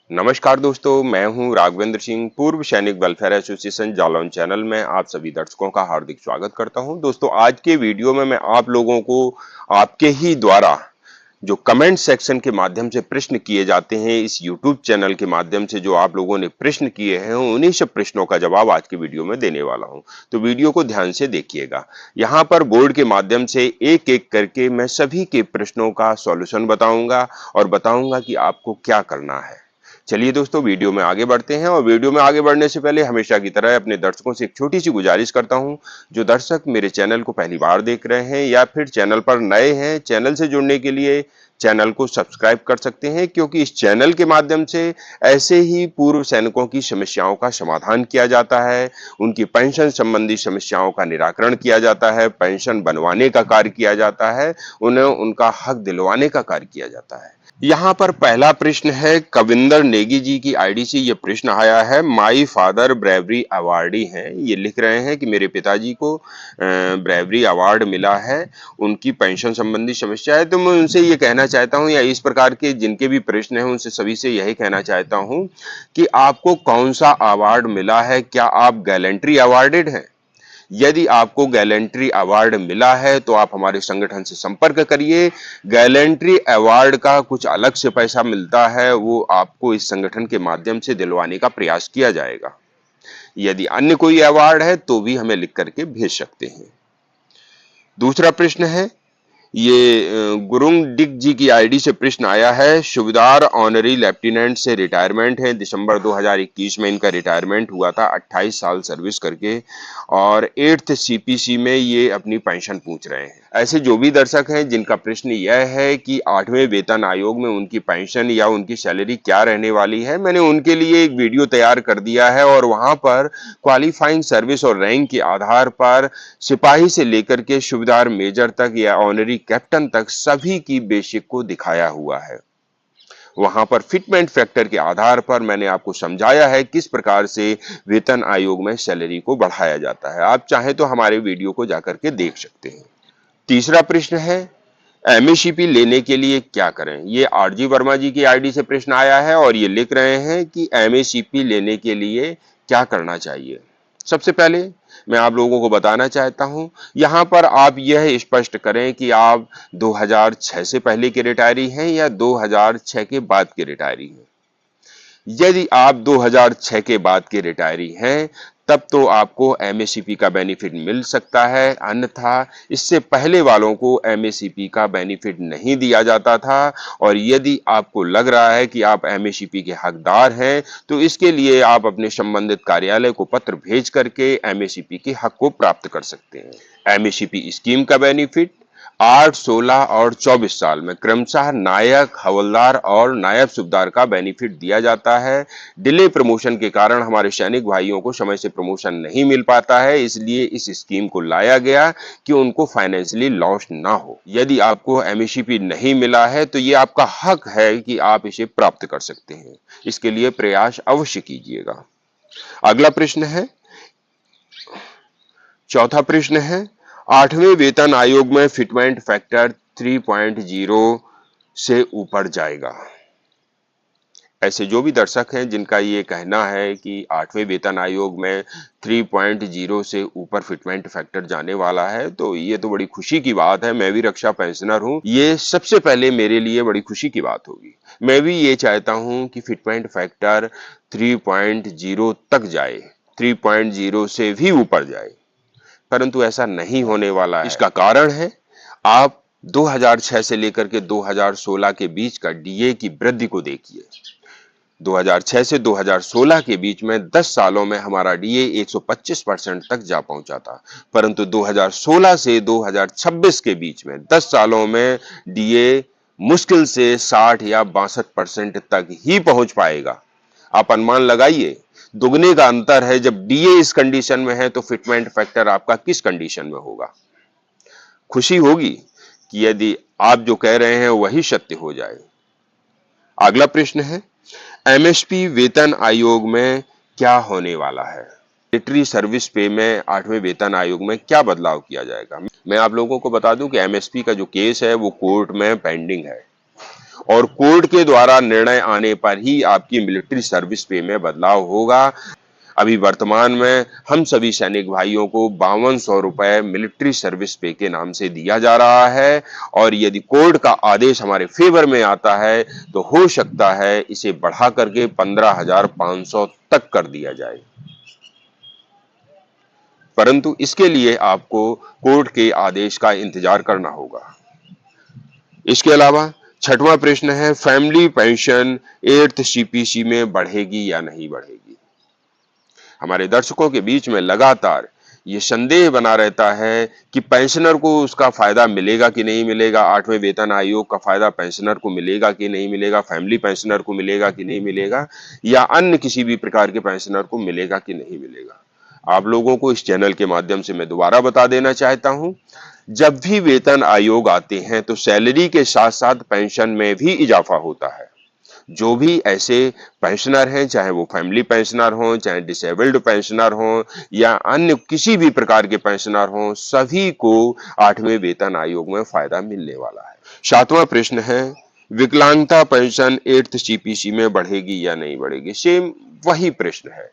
नमस्कार दोस्तों, मैं हूं राघवेंद्र सिंह, पूर्व सैनिक वेलफेयर एसोसिएशन जालौन चैनल में आप सभी दर्शकों का हार्दिक स्वागत करता हूं। दोस्तों, आज के वीडियो में मैं आप लोगों को आपके ही द्वारा जो कमेंट सेक्शन के माध्यम से प्रश्न किए जाते हैं, इस यूट्यूब चैनल के माध्यम से जो आप लोगों ने प्रश्न किए हैं, उन्हीं सब प्रश्नों का जवाब आज के वीडियो में देने वाला हूं। तो वीडियो को ध्यान से देखिएगा। यहाँ पर बोर्ड के माध्यम से एक-एक करके मैं सभी के प्रश्नों का सॉल्यूशन बताऊंगा और बताऊंगा कि आपको क्या करना है। चलिए दोस्तों, वीडियो में आगे बढ़ते हैं और वीडियो में आगे बढ़ने से पहले हमेशा की तरह अपने दर्शकों से एक छोटी सी गुजारिश करता हूं। जो दर्शक मेरे चैनल को पहली बार देख रहे हैं या फिर चैनल पर नए हैं, चैनल से जुड़ने के लिए चैनल को सब्सक्राइब कर सकते हैं, क्योंकि इस चैनल के माध्यम से ऐसे ही पूर्व सैनिकों की समस्याओं का समाधान किया जाता है, उनकी पेंशन संबंधी समस्याओं का निराकरण किया जाता है, पेंशन बनवाने का कार्य किया जाता है, उन्हें उनका हक दिलवाने का कार्य किया जाता है। यहाँ पर पहला प्रश्न है, कविंदर नेगी जी की आईडी से ये प्रश्न आया है। माई फादर ब्रेवरी अवार्डी हैं, ये लिख रहे हैं कि मेरे पिताजी को ब्रेवरी अवार्ड मिला है, उनकी पेंशन संबंधी समस्या है। तो मैं उनसे ये कहना चाहता हूँ, या इस प्रकार के जिनके भी प्रश्न हैं उनसे सभी से यही कहना चाहता हूँ कि आपको कौन सा अवार्ड मिला है, क्या आप गैलेंट्री अवार्डेड हैं? यदि आपको गैलेंट्री अवार्ड मिला है तो आप हमारे संगठन से संपर्क करिए। गैलेंट्री अवार्ड का कुछ अलग से पैसा मिलता है, वो आपको इस संगठन के माध्यम से दिलवाने का प्रयास किया जाएगा। यदि अन्य कोई अवार्ड है तो भी हमें लिख करके भेज सकते हैं। दूसरा प्रश्न है, ये गुरुंग डिक जी की आईडी से प्रश्न आया है। सूबेदार ऑनरी लेफ्टिनेंट से रिटायरमेंट है, दिसंबर 2021 में इनका रिटायरमेंट हुआ था 28 साल सर्विस करके, और 8th सीपीसी में ये अपनी पेंशन पूछ रहे हैं। ऐसे जो भी दर्शक हैं जिनका प्रश्न यह है कि 8वें वेतन आयोग में उनकी पेंशन या उनकी सैलरी क्या रहने वाली है, मैंने उनके लिए एक वीडियो तैयार कर दिया है और वहां पर क्वालिफाइंग सर्विस और रैंक के आधार पर सिपाही से लेकर के सूबेदार मेजर तक या ऑनरी कैप्टन तक सभी की बेसिक को दिखाया हुआ है। वहां पर फिटमेंट फैक्टर के आधार पर मैंने आपको समझाया है किस प्रकार से वेतन आयोग में सैलरी को बढ़ाया जाता है। आप चाहें तो हमारे वीडियो को जाकर के देख सकते हैं। तीसरा प्रश्न है, एमएसीपी लेने के लिए क्या करें? ये आरजी वर्मा जी की आईडी से प्रश्न आया है और ये लिख रहे हैं कि एमएसीपी लेने के लिए क्या करना चाहिए। सबसे पहले मैं आप लोगों को बताना चाहता हूं, यहां पर आप यह स्पष्ट करें कि आप 2006 से पहले के रिटायरी हैं या 2006 के बाद के रिटायरी हैं। यदि आप 2006 के बाद के रिटायरी हैं, तब तो आपको एमएसीपी का बेनिफिट मिल सकता है, अन्यथा इससे पहले वालों को एमएसीपी का बेनिफिट नहीं दिया जाता था। और यदि आपको लग रहा है कि आप एमएसीपी के हकदार हैं, तो इसके लिए आप अपने संबंधित कार्यालय को पत्र भेज करके एमएसीपी के हक को प्राप्त कर सकते हैं। एमएसीपी स्कीम का बेनिफिट 8, 16 और 24 साल में क्रमशः नायक, हवलदार और नायब सूबेदार का बेनिफिट दिया जाता है। डिले प्रमोशन के कारण हमारे सैनिक भाइयों को समय से प्रमोशन नहीं मिल पाता है, इसलिए इस स्कीम को लाया गया कि उनको फाइनेंशियली लॉस ना हो। यदि आपको एमएसीपी नहीं मिला है तो ये आपका हक है कि आप इसे प्राप्त कर सकते हैं। इसके लिए प्रयास अवश्य कीजिएगा। अगला प्रश्न है, चौथा प्रश्न है, 8वें वेतन आयोग में फिटमेंट फैक्टर 3.0 से ऊपर जाएगा। ऐसे जो भी दर्शक हैं जिनका ये कहना है कि 8वें वेतन आयोग में 3.0 से ऊपर फिटमेंट फैक्टर जाने वाला है, तो ये तो बड़ी खुशी की बात है। मैं भी रक्षा पेंशनर हूं, ये सबसे पहले मेरे लिए बड़ी खुशी की बात होगी। मैं भी ये चाहता हूं कि फिटमेंट फैक्टर 3.0 तक जाए, 3.0 से भी ऊपर जाए, परंतु ऐसा नहीं होने वाला है। इसका कारण है, आप 2006 से लेकर के 2016 के बीच का डीए की वृद्धि को देखिए। 2006 से 2016 के बीच में 10 सालों में हमारा डीए 125% तक जा पहुंचा था, परंतु 2016 से 2026 के बीच में 10 सालों में डीए मुश्किल से 60 या 62% तक ही पहुंच पाएगा। आप अनुमान लगाइए, दुगने का अंतर है। जब डीए इस कंडीशन में है तो फिटमेंट फैक्टर आपका किस कंडीशन में होगा? खुशी होगी कि यदि आप जो कह रहे हैं वही सत्य हो जाए। अगला प्रश्न है, एमएसपी वेतन आयोग में क्या होने वाला है? मिलिट्री सर्विस पे में 8वें वेतन आयोग में क्या बदलाव किया जाएगा? मैं आप लोगों को बता दूं कि एमएसपी का जो केस है वो कोर्ट में पेंडिंग है और कोर्ट के द्वारा निर्णय आने पर ही आपकी मिलिट्री सर्विस पे में बदलाव होगा। अभी वर्तमान में हम सभी सैनिक भाइयों को 5200 रुपए मिलिट्री सर्विस पे के नाम से दिया जा रहा है और यदि कोर्ट का आदेश हमारे फेवर में आता है तो हो सकता है इसे बढ़ा करके 15,500 तक कर दिया जाए, परंतु इसके लिए आपको कोर्ट के आदेश का इंतजार करना होगा। इसके अलावा छठवां प्रश्न है, फैमिली पेंशन 8th सीपीसी में बढ़ेगी या नहीं बढ़ेगी। हमारे दर्शकों के बीच में लगातार ये संदेह बना रहता है कि पेंशनर को उसका फायदा मिलेगा कि नहीं मिलेगा, 8वें वेतन आयोग का फायदा पेंशनर को मिलेगा कि नहीं मिलेगा, फैमिली पेंशनर को मिलेगा कि नहीं मिलेगा, या अन्य किसी भी प्रकार के पेंशनर को मिलेगा कि नहीं मिलेगा। आप लोगों को इस चैनल के माध्यम से मैं दोबारा बता देना चाहता हूं, जब भी वेतन आयोग आते हैं तो सैलरी के साथ साथ पेंशन में भी इजाफा होता है। जो भी ऐसे पेंशनर हैं, चाहे वो फैमिली पेंशनर हों, चाहे डिसेबल्ड पेंशनर हों या अन्य किसी भी प्रकार के पेंशनर हों, सभी को 8वें वेतन आयोग में फायदा मिलने वाला है। 7वां प्रश्न है, विकलांगता पेंशन 8th सीपीसी में बढ़ेगी या नहीं बढ़ेगी। सेम वही प्रश्न है,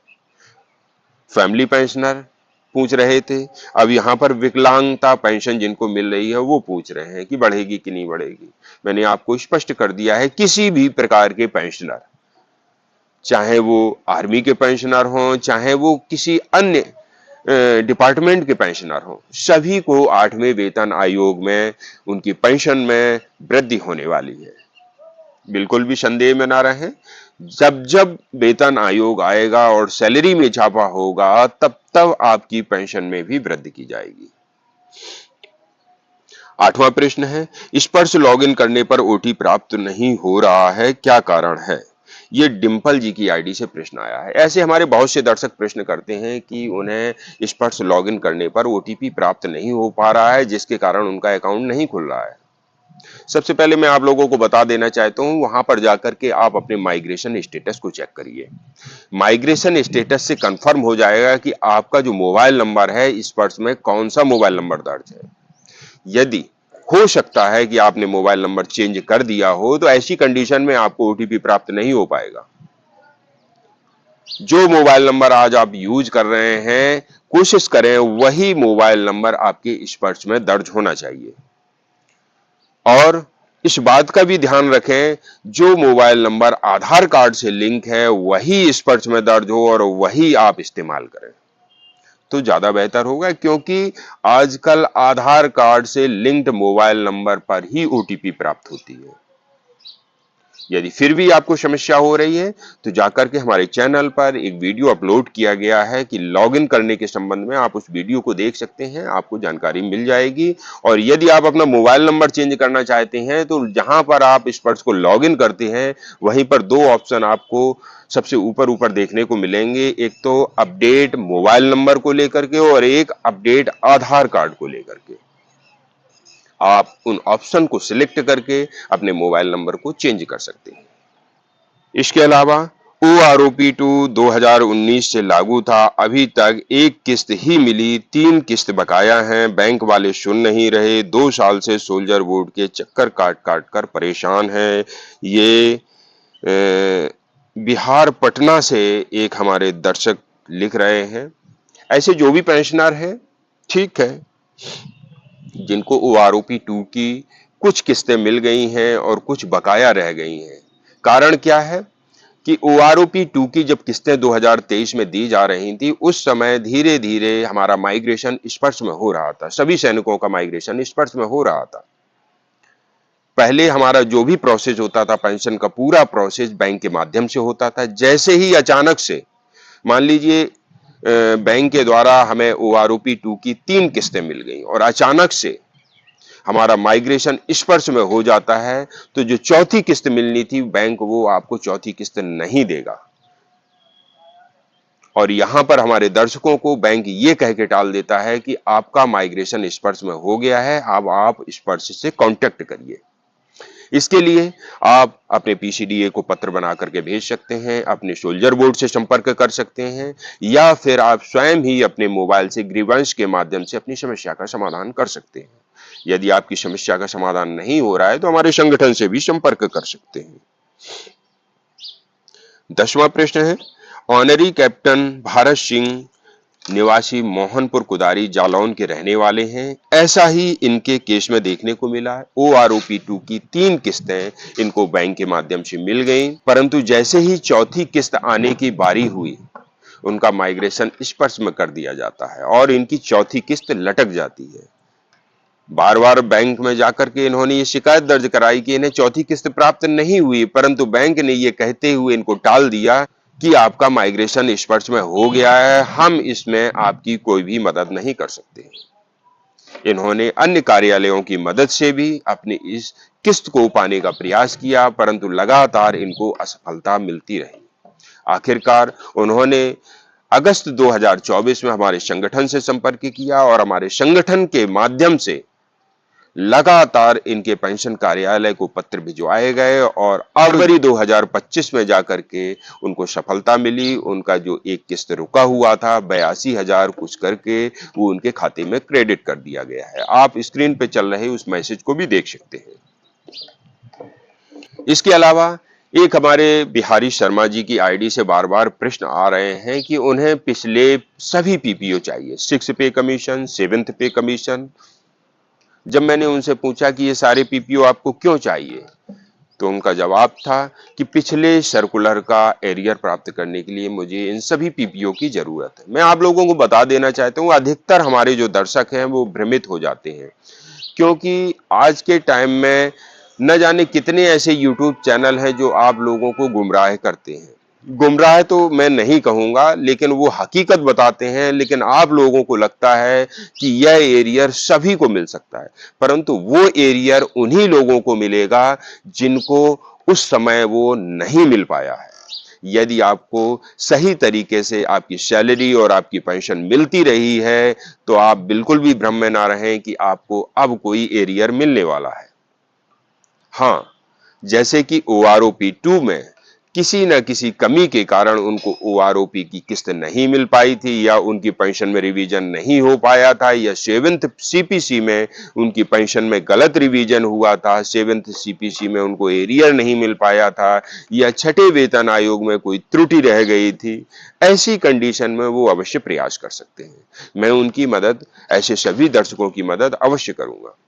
फैमिली पेंशनर पूछ रहे थे, अब यहाँ पर विकलांगता पेंशन जिनको मिल रही है वो पूछ रहे हैं कि बढ़ेगी कि नहीं बढ़ेगी। मैंने आपको स्पष्ट कर दिया है, किसी भी प्रकार के पेंशनर, चाहे वो आर्मी के पेंशनर हों, चाहे वो किसी अन्य डिपार्टमेंट के पेंशनर हों, सभी को 8वें वेतन आयोग में उनकी पेंशन में वृद्धि होने वाली है। बिल्कुल भी संदेह में ना रहें। जब जब वेतन आयोग आएगा और सैलरी में इजाफा होगा तब तब आपकी पेंशन में भी वृद्धि की जाएगी। 8वां प्रश्न है, स्पर्श लॉगिन करने पर ओटी प्राप्त नहीं हो रहा है, क्या कारण है। ये डिंपल जी की आईडी से प्रश्न आया है। ऐसे हमारे बहुत से दर्शक प्रश्न करते हैं कि उन्हें स्पर्श लॉगिन करने पर ओटीपी प्राप्त नहीं हो पा रहा है, जिसके कारण उनका अकाउंट नहीं खुल रहा है। सबसे पहले मैं आप लोगों को बता देना चाहता हूं, वहां पर जाकर के आप अपने माइग्रेशन स्टेटस को चेक करिए। माइग्रेशन स्टेटस से कंफर्म हो जाएगा कि आपका जो मोबाइल नंबर है स्पर्श में कौन सा मोबाइल नंबर दर्ज है। यदि हो सकता है कि आपने मोबाइल नंबर चेंज कर दिया हो तो ऐसी कंडीशन में आपको ओटीपी प्राप्त नहीं हो पाएगा। जो मोबाइल नंबर आज आप यूज कर रहे हैं, कोशिश करें वही मोबाइल नंबर आपके स्पर्श में दर्ज होना चाहिए। और इस बात का भी ध्यान रखें, जो मोबाइल नंबर आधार कार्ड से लिंक है वही स्पर्श में दर्ज हो और वही आप इस्तेमाल करें तो ज्यादा बेहतर होगा, क्योंकि आजकल आधार कार्ड से लिंक्ड मोबाइल नंबर पर ही ओटीपी प्राप्त होती है। यदि फिर भी आपको समस्या हो रही है तो जाकर के हमारे चैनल पर एक वीडियो अपलोड किया गया है कि लॉगिन करने के संबंध में, आप उस वीडियो को देख सकते हैं, आपको जानकारी मिल जाएगी। और यदि आप अपना मोबाइल नंबर चेंज करना चाहते हैं तो जहां पर आप स्पर्श को लॉगिन करते हैं वहीं पर दो ऑप्शन आपको सबसे ऊपर देखने को मिलेंगे, एक तो अपडेट मोबाइल नंबर को लेकर के और एक अपडेट आधार कार्ड को लेकर के। आप उन ऑप्शन को सिलेक्ट करके अपने मोबाइल नंबर को चेंज कर सकते हैं। इसके अलावा OROP2 2019 से लागू था, अभी तक एक किस्त ही मिली, 3 किस्त बकाया हैं, बैंक वाले सुन नहीं रहे, 2 साल से सोल्जर बोर्ड के चक्कर काट कर परेशान हैं। ये बिहार पटना से एक हमारे दर्शक लिख रहे हैं। ऐसे जो भी पेंशनर हैं, ठीक है, जिनको OROP2 की कुछ किस्तें मिल गई हैं और कुछ बकाया रह गई हैं। कारण क्या है कि OROP2 की जब किस्तें 2023 में दी जा रही थी, उस समय धीरे धीरे हमारा माइग्रेशन स्पर्श में हो रहा था, सभी सैनिकों का माइग्रेशन स्पर्श में हो रहा था। पहले हमारा जो भी प्रोसेस होता था, पेंशन का पूरा प्रोसेस बैंक के माध्यम से होता था। जैसे ही अचानक से मान लीजिए बैंक के द्वारा हमें OROP2 की 3 किस्तें मिल गई और अचानक से हमारा माइग्रेशन स्पर्श में हो जाता है, तो जो चौथी किस्त मिलनी थी बैंक वो आपको चौथी किस्त नहीं देगा। और यहां पर हमारे दर्शकों को बैंक ये कह के टाल देता है कि आपका माइग्रेशन स्पर्श में हो गया है, अब आप स्पर्श से कांटेक्ट करिए। इसके लिए आप अपने PCDA को पत्र बना करके भेज सकते हैं, अपने सोल्जर बोर्ड से संपर्क कर सकते हैं, या फिर आप स्वयं ही अपने मोबाइल से ग्रीवेंस के माध्यम से अपनी समस्या का समाधान कर सकते हैं। यदि आपकी समस्या का समाधान नहीं हो रहा है तो हमारे संगठन से भी संपर्क कर सकते हैं। 10वां प्रश्न है, ऑनरी कैप्टन भारत सिंह निवासी मोहनपुर कुदारी जालौन के रहने वाले हैं। ऐसा ही इनके केस में देखने को मिला है। OROP2 की 3 किस्तें इनको बैंक के माध्यम से मिल गई, परंतु जैसे ही चौथी किस्त आने की बारी हुई, उनका माइग्रेशन स्पर्श में कर दिया जाता है और इनकी चौथी किस्त लटक जाती है। बार बार बैंक में जाकर के इन्होंने ये शिकायत दर्ज कराई कि इन्हें चौथी किस्त प्राप्त नहीं हुई, परंतु बैंक ने ये कहते हुए इनको टाल दिया कि आपका माइग्रेशन स्पर्श में हो गया है, हम इसमें आपकी कोई भी मदद नहीं कर सकते। इन्होंने अन्य कार्यालयों की मदद से भी अपनी इस किस्त को पाने का प्रयास किया, परंतु लगातार इनको असफलता मिलती रही। आखिरकार उन्होंने अगस्त 2024 में हमारे संगठन से संपर्क किया और हमारे संगठन के माध्यम से लगातार इनके पेंशन कार्यालय को पत्र भिजवाए गए और फरवरी 2025 में जाकर के उनको सफलता मिली। उनका जो एक किस्त रुका हुआ था 82,000 कुछ करके वो उनके खाते में क्रेडिट कर दिया गया है। आप स्क्रीन पे चल रहे उस मैसेज को भी देख सकते हैं। इसके अलावा एक हमारे बिहारी शर्मा जी की आईडी से बार बार प्रश्न आ रहे हैं कि उन्हें पिछले सभी पीपीओ चाहिए, 6 पे कमीशन, 7th पे कमीशन। जब मैंने उनसे पूछा कि ये सारे पीपीओ आपको क्यों चाहिए, तो उनका जवाब था कि पिछले सर्कुलर का एरियर प्राप्त करने के लिए मुझे इन सभी पीपीओ की जरूरत है। मैं आप लोगों को बता देना चाहता हूँ, अधिकतर हमारे जो दर्शक हैं वो भ्रमित हो जाते हैं, क्योंकि आज के टाइम में न जाने कितने ऐसे यूट्यूब चैनल हैं जो आप लोगों को गुमराह करते हैं। गुमराह तो मैं नहीं कहूंगा, लेकिन वो हकीकत बताते हैं, लेकिन आप लोगों को लगता है कि यह एरियर सभी को मिल सकता है, परंतु वो एरियर उन्हीं लोगों को मिलेगा जिनको उस समय वो नहीं मिल पाया है। यदि आपको सही तरीके से आपकी सैलरी और आपकी पेंशन मिलती रही है तो आप बिल्कुल भी भ्रम में ना रहें कि आपको अब कोई एरियर मिलने वाला है। हाँ, जैसे कि OROP2 में किसी न किसी कमी के कारण उनको OROP की किस्त नहीं मिल पाई थी या उनकी पेंशन में रिवीजन नहीं हो पाया था, या 7th CPC में उनकी पेंशन में गलत रिवीजन हुआ था, 7th CPC में उनको एरियर नहीं मिल पाया था, या छठे वेतन आयोग में कोई त्रुटि रह गई थी, ऐसी कंडीशन में वो अवश्य प्रयास कर सकते हैं। मैं उनकी मदद, ऐसे सभी दर्शकों की मदद अवश्य करूंगा।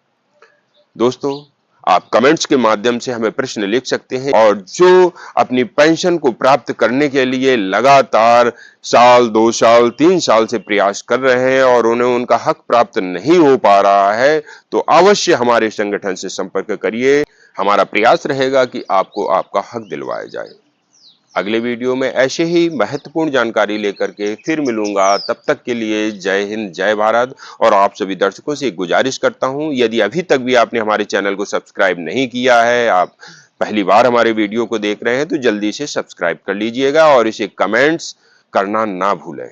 दोस्तों, आप कमेंट्स के माध्यम से हमें प्रश्न लिख सकते हैं, और जो अपनी पेंशन को प्राप्त करने के लिए लगातार साल, 2 साल, 3 साल से प्रयास कर रहे हैं और उन्हें उनका हक प्राप्त नहीं हो पा रहा है, तो अवश्य हमारे संगठन से संपर्क करिए। हमारा प्रयास रहेगा कि आपको आपका हक दिलवाया जाए। अगले वीडियो में ऐसे ही महत्वपूर्ण जानकारी लेकर के फिर मिलूंगा। तब तक के लिए जय हिंद, जय भारत। और आप सभी दर्शकों से एक गुजारिश करता हूं, यदि अभी तक भी आपने हमारे चैनल को सब्सक्राइब नहीं किया है, आप पहली बार हमारे वीडियो को देख रहे हैं, तो जल्दी से सब्सक्राइब कर लीजिएगा और इसे कमेंट्स करना ना भूलें।